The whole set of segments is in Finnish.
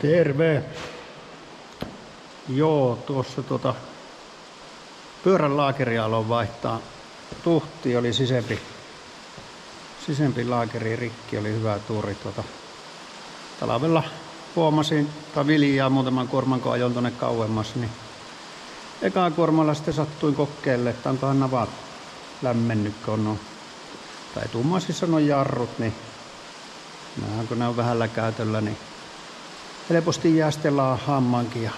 Terve! Joo, tuossa pyörän laakeria aloin vaihtaa. Tuhti oli sisempi laakeri rikki, oli hyvä tuuri. Talvella huomasin, tai viljaa muutaman kuorman, kun ajoin tuonne kauemmas, niin ekaa kuormalla sitten sattuin kokeille, että onkohan navat lämmennyt, tai tummaisissa on jarrut, niin kun ne on vähällä käytöllä, niin helposti jää sitten laahaamaankin, ja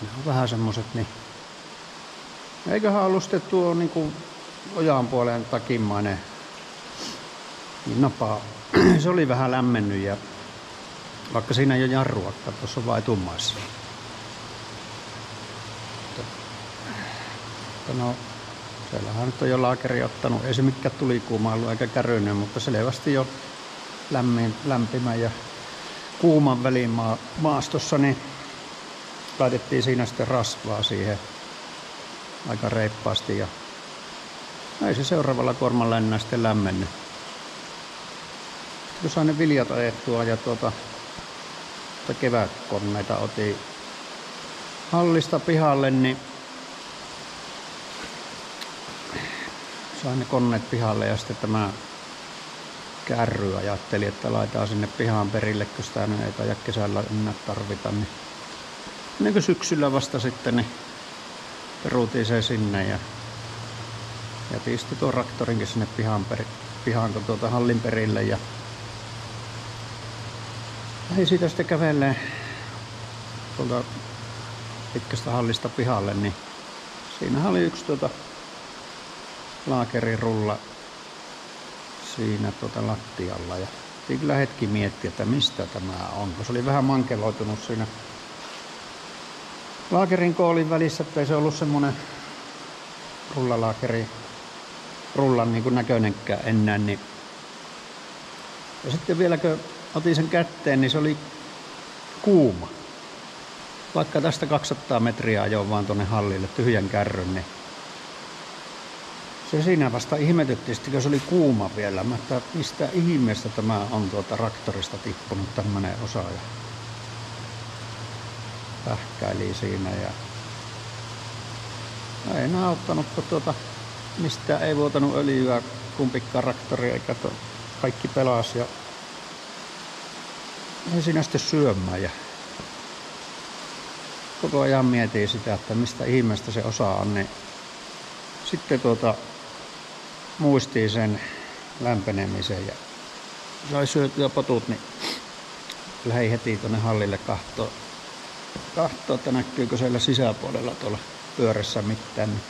ne on vähän semmoset, niin eiköhän ollut sitten tuo niinku ojan puoleen takimainen niin napaa. Se oli vähän lämmennyt, ja vaikka siinä ei ole jarruakaan, tuossa on vain etummaissa. No, siellähän nyt on jo laakeri ottanut, ei se mikään tulikuuma eikä kärynyt, mutta selvästi jo lämpimän ja kuuman väliin maastossa, niin laitettiin siinä sitten rasvaa siihen aika reippaasti, ja ei se seuraavalla kuormalla enää sitten lämmennyt. Kun sain ne viljat ajettua ja kevätkoneita otin hallista pihalle, niin sain ne koneet pihalle, ja sitten tämä kärry ajatteli, että laitetaan sinne pihaan perille, kun sitä ei taida kesällä enää tarvita. Niin ennen kuin syksyllä vasta sitten niin peruutiin se sinne ja jätin sitten tuon traktorinkin sinne pihaan kun hallin perille. Ja lähdin siitä sitten kävelee tuolta pitkästä hallista pihalle, niin siinä oli yksi laakerirulla siinä lattialla, ja kyllä hetki miettiä, että mistä tämä on, kun se oli vähän mankeloitunut siinä laakerin koolin välissä, ettei se ollut semmonen rullan niin kuin näköinenkään enää, niin ja sitten vielä kun otin sen kätteen, niin se oli kuuma, vaikka tästä 200 metriä ajoin vaan tuonne hallille tyhjän kärryn, niin se siinä vasta ihmetytti, kun se oli kuuma vielä. Mä että mistä ihmeestä tämä on traktorista tippunut tämmönen osa. Ja pähkäili siinä, ja ei enää auttanut, kun mistään ei vuotanut öljyä kumpikaan traktori, eikä kaikki pelasi, ja ei siinä sitten syömään. Ja koko ajan mietin sitä, että mistä ihmeestä se osa on, niin sitten muistiin sen lämpenemisen, ja sai syötyä potut, niin lähdin heti tuonne hallille kahtoo, että näkyykö siellä sisäpuolella tuolla pyörässä mitään. Niin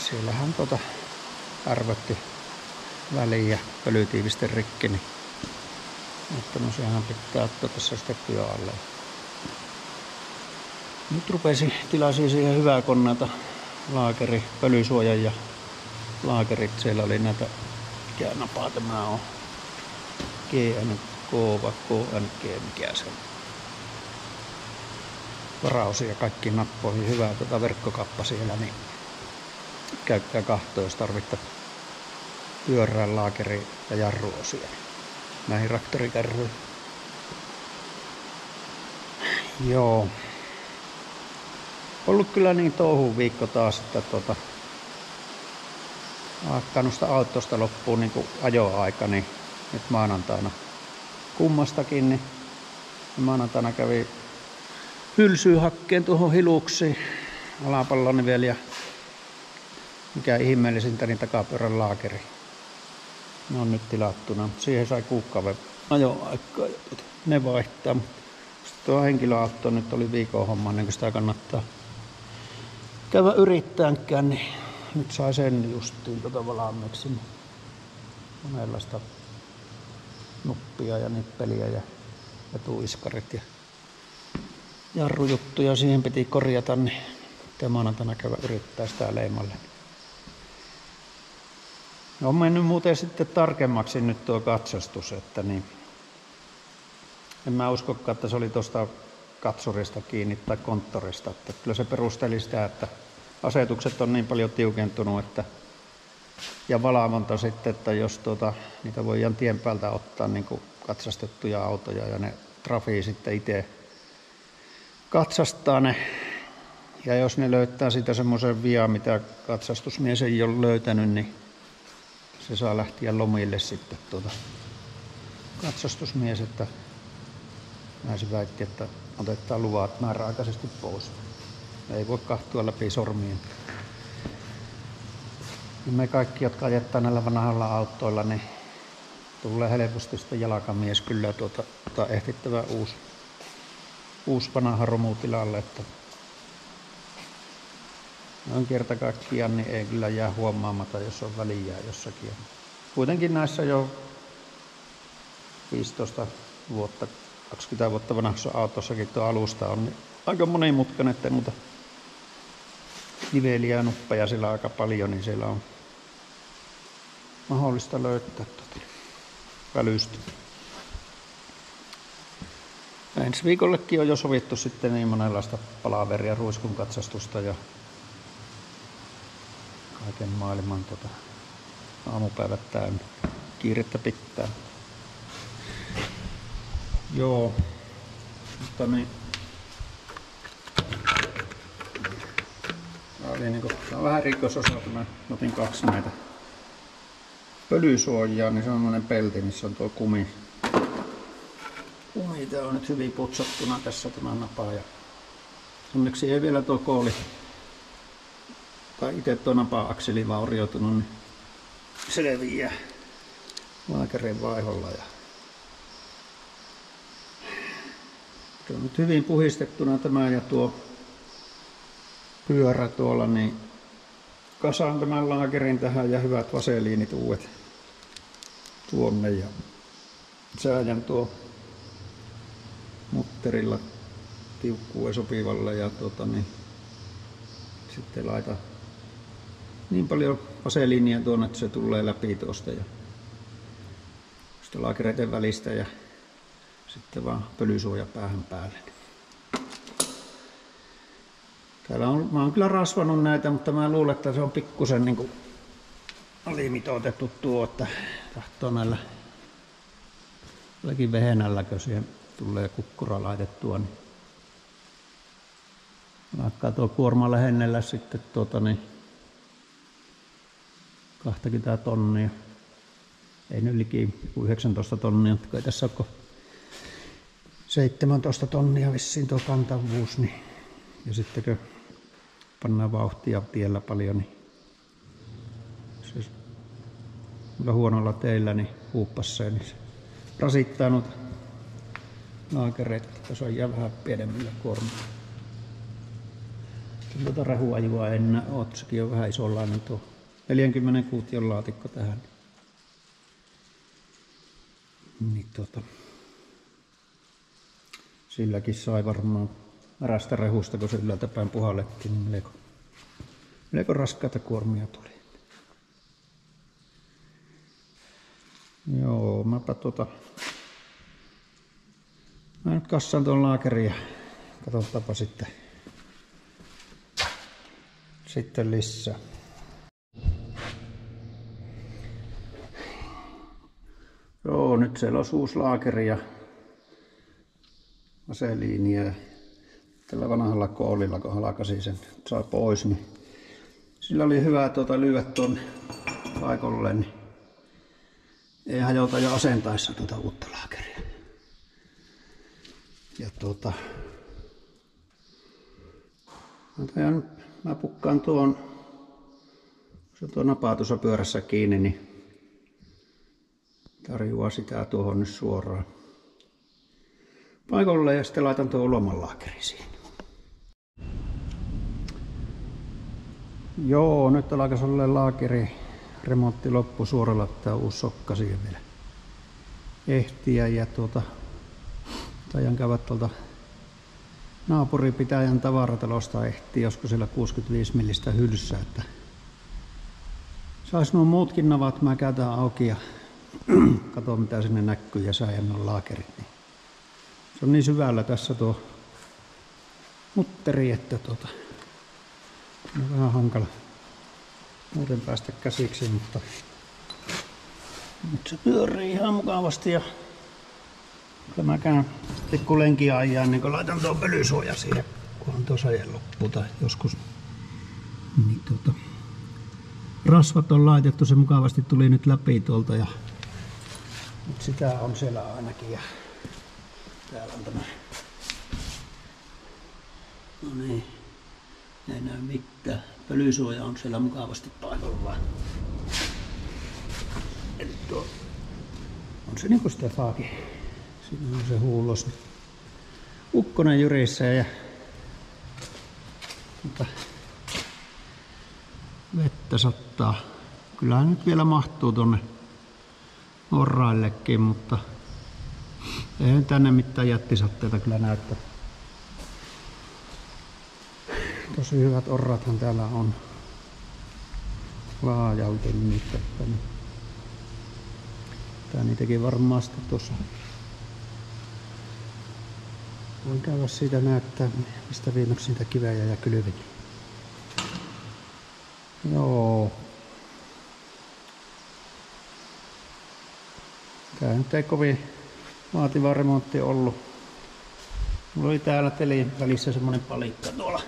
siellähän arvotti väliin ja pölytiivisten rikki, niin mutta no sehän pitää ottaa tässä sitten työ alle. Nyt tilasin siihen hyvää koneita, laakeri, pölysuojan ja laakerit. Siellä oli näitä, mikä napaa tämä on, GNK vai KNG, mikä se on. Varausia kaikkiin nappoihin, hyvää verkkokappa siellä, niin käykää kahtoo, jos tarvittaa pyörään laakeri- ja jarruosia näihin traktorikärryihin. Joo. Ollut kyllä niin touhu viikko taas, että alkanut autosta loppuun niin ajoaika, niin nyt maanantaina kummastakin, niin maanantaina kävi hylsyyn hakkeen tuohon hiluksiin alapalloni vielä, ja mikä ihmeellisintä, niin takapyörän laakeri. Ne on nyt tilattuna. Siihen sai kuukauden ajoaikaa ja ne vaihtaa. Sitten tuo henkilöauto nyt oli viikon homma, niin kun sitä kannattaa käydä yrittämäänkään, niin nyt sai sen justiin valmiiksi. Monenlaista nuppia ja nippeliä ja etuiskarit ja jarrujuttuja siihen piti korjata, niin maanantaina käydä yrittää sitä leimalle. On mennyt muuten sitten tarkemmaksi nyt tuo katsastus, että niin en mä uskokaan, että se oli tuosta katsurista kiinni tai konttorista, että kyllä se perusteli sitä, että asetukset on niin paljon tiukentunut, että ja valvonta sitten, että jos niitä voidaan tien päältä ottaa niin kuin katsastettuja autoja ja ne Trafi sitten itse katsastaa ne. Ja jos ne löytää sitä semmoisen vian, mitä katsastusmies ei ole löytänyt, niin se saa lähteä lomille sitten katsastusmies, että naisi väitti, että otetaan luvat määräaikaisesti pois. Ei voi kahtua läpi sormien. Ja me kaikki, jotka ajettaa näillä vanhalla autoilla, niin tulee helposti sitten jalkamies kyllä ehtittävä uusi vanha romu tilalle, että noin kerta kaikkiaan niin ei kyllä jää huomaamatta, jos on väliä jossakin. Kuitenkin näissä jo 15 vuotta, 20 vuotta vanhassa autossakin tuo alusta on niin aika monimutkainen, että muuta niveliä ja nuppeja sillä aika paljon, niin siellä on mahdollista löytää välystä. Ensi viikollekin on jo sovittu sitten niin monenlaista palaveria, ruiskun katsastusta ja kaiken maailman aamupäivät täynnä. Kiirettä pitää. Joo, mutta niin. Tämä on vähän rikososa, kun mä otin 2 näitä pölysuojaa, niin se on semmonen pelti, missä on tuo kumi. Tää on nyt hyvin putsattuna tässä tämä napa. Ja onneksi ei vielä tuo kooli tai itse tuo napa-akseli vaurioitunut, niin selviää laakereen vaiholla. Ja se on nyt hyvin puhistettuna tämä ja tuo pyörä tuolla, niin kasaan tämän laakerin tähän ja hyvät vaseliinit uudet tuonne ja säädän tuo mutterilla tiukkuuden sopivalle ja niin sitten laita niin paljon vaseliinia tuonne, että se tulee läpi tuosta ja laakereiden välistä ja sitten vaan pölysuoja päähän päälle. Mä oon kyllä rasvanut näitä, mutta mä luulen, että se on pikkusen niin kuin alimitoitettu tuo, että tahtoo näillä tälläkin vehenällä, kun siihen tulee kukkura laitettua, niin vaikka tuo kuorma lähennellä sitten niin 20 tonnia. Ei nyt liki 19 tonnia, mutta ei tässä ole 17 tonnia vissiin tuo kantavuus. Niin. Ja sitten kun pannaan vauhtia tiellä paljon, niin se huonolla teillä niin huuppasee, niin se rasittaa noita laakereita, että se on jää vähän pienemmillä kuormilla. Tuota rehuajua enää oot, sekin on vähän isonlainen tuo 40 kuution laatikko tähän. Niin silläkin sai varmaan märästä rehusta, kun se ylältä päin puhallettiin, niin melko raskaita kuormia tuli. Joo, mä nyt kassaan tuon laakerin ja katsotaanpa sitten lisää. Joo, nyt siellä on uusi laakeri ja vaseliinia. Tällä vanhalla koolilla, kun halkasi sen saa pois, niin sillä oli hyvä lyödä tuon paikolle, niin ei hajota jo asentaessa uutta laakeria. Ja mä pukkaan tuon, se tuo napa tuossa pyörässä kiinni, niin tarjoaa sitä tuohon nyt suoraan paikalle ja sitten laitan tuon uloman laakerin siihen. Joo, nyt alkaisi olla laakeri remontti loppu suoralla, tää uusi sokka siihen vielä ehtiä ja taidan käydä tuolta naapuripitäjän tavaratalosta ehtii, josko siellä 65 millistä hylsää, että sais nuo muutkin navat mä käytän auki ja katon mitä sinne näkyy ja säädän nuo laakerit. Niin se on niin syvällä tässä tuo mutteri, että on vähän hankala muuten päästä käsiksi, mutta nyt se pyörii ihan mukavasti ja kyllä mä käyn pikku lenki ajaa, niin kun laitan tuon pölysuoja siihen, kunhan tuo sajen loppu tai joskus. Niin rasvat on laitettu, se mukavasti tuli nyt läpi tuolta ja nyt sitä on siellä ainakin ja täällä on tämä. No niin, ei näy mitään. Pölysuoja on siellä mukavasti paikallaan. Eli tuo on se niinku Stefaakin. Siinä on se huulos. Ukkonen jyrissä ja vettä sattaa. Kyllähän nyt vielä mahtuu tonne orraillekin, mutta ei tänne mitään jättisatteita kyllä näyttää. Tosi hyvät orrathan täällä on laajalti niitä. Tää niitäkin varmaan sitten tuossa. Voin käydä siitä näyttää, mistä viimeksi niitä kivejä ja kylviä. Joo. Tää nyt ei kovin vaativa remontti ollut. Mulla oli täällä telin välissä semmonen palikka tuolla.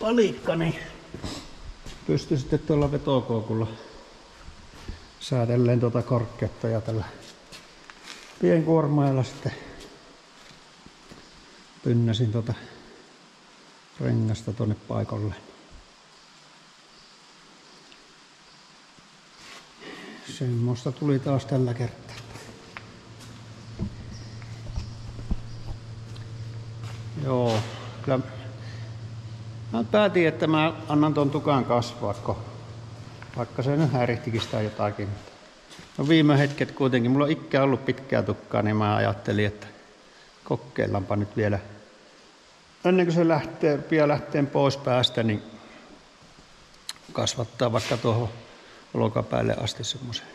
Palikka, niin pystyi sitten tuolla vetokoukulla säädelleen tuota korkeutta ja tällä pienkuormailla sitten pynnäsin tuota rengasta tuonne paikalle. Semmoista tuli taas tällä kertaa. Joo, kyllä mä päätin, että mä annan ton tukan kasvaa, vaikka se nyt häirihtikin sitä jotakin. No viime hetket kuitenkin, mulla on ikään ollut pitkää tukkaa, niin mä ajattelin, että kokeillaanpa nyt vielä. Ennen kuin se lähtee pois päästä, niin kasvattaa vaikka tuohon olkapäälle asti semmoisen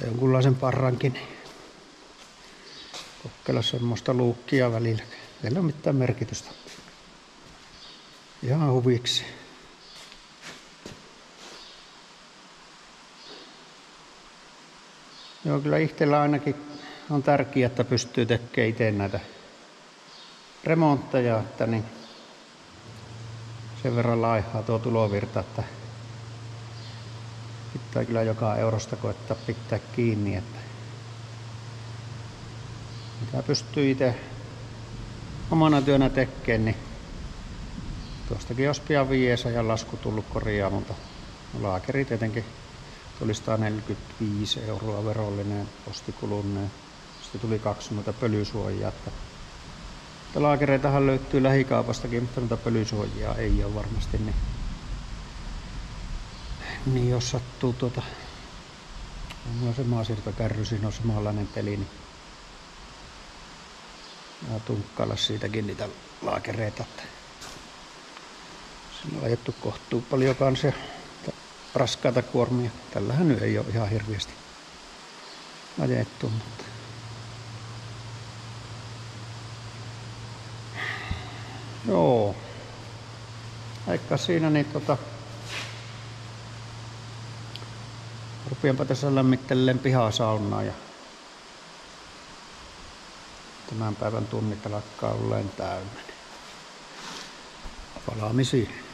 jonkunlaisen parrankin. Kokeilla semmoista luukkia välillä. Ei ole mitään merkitystä. Ihan huviksi. Joo, kyllä itsellä ainakin on tärkeää, että pystyy tekemään itse näitä remontteja, että niin sen verran laihaa tuo tulovirta, että pitää kyllä joka eurosta koettaa pitää kiinni, että mitä pystyy itse omana työnä tekemään, niin tuostakin olisi pian 500 lasku tullut korjaa, mutta laakeri tietenkin tuli 145 € verollinen postikuluneen. Sitten tuli 20 pölysuojaa. Laakereitahan löytyy lähikaupastakin, mutta noita pölysuojia ei ole varmasti. Niin jos sattuu mulla on se maasiirtokärry, siinä on samanlainen peli, niin mä tunkkailla siitäkin niitä laakereita. Siinä on ajettu kohtuu paljon kanssa raskaita kuormia. Tällähän nyt ei ole ihan hirveästi ajettu, mutta joo. Vaikka siinä niin rupeanpa tässä lämmittelemään pihasaunaa ja tämän päivän tunnit alkaa olleen täynnä. Palaamisiin.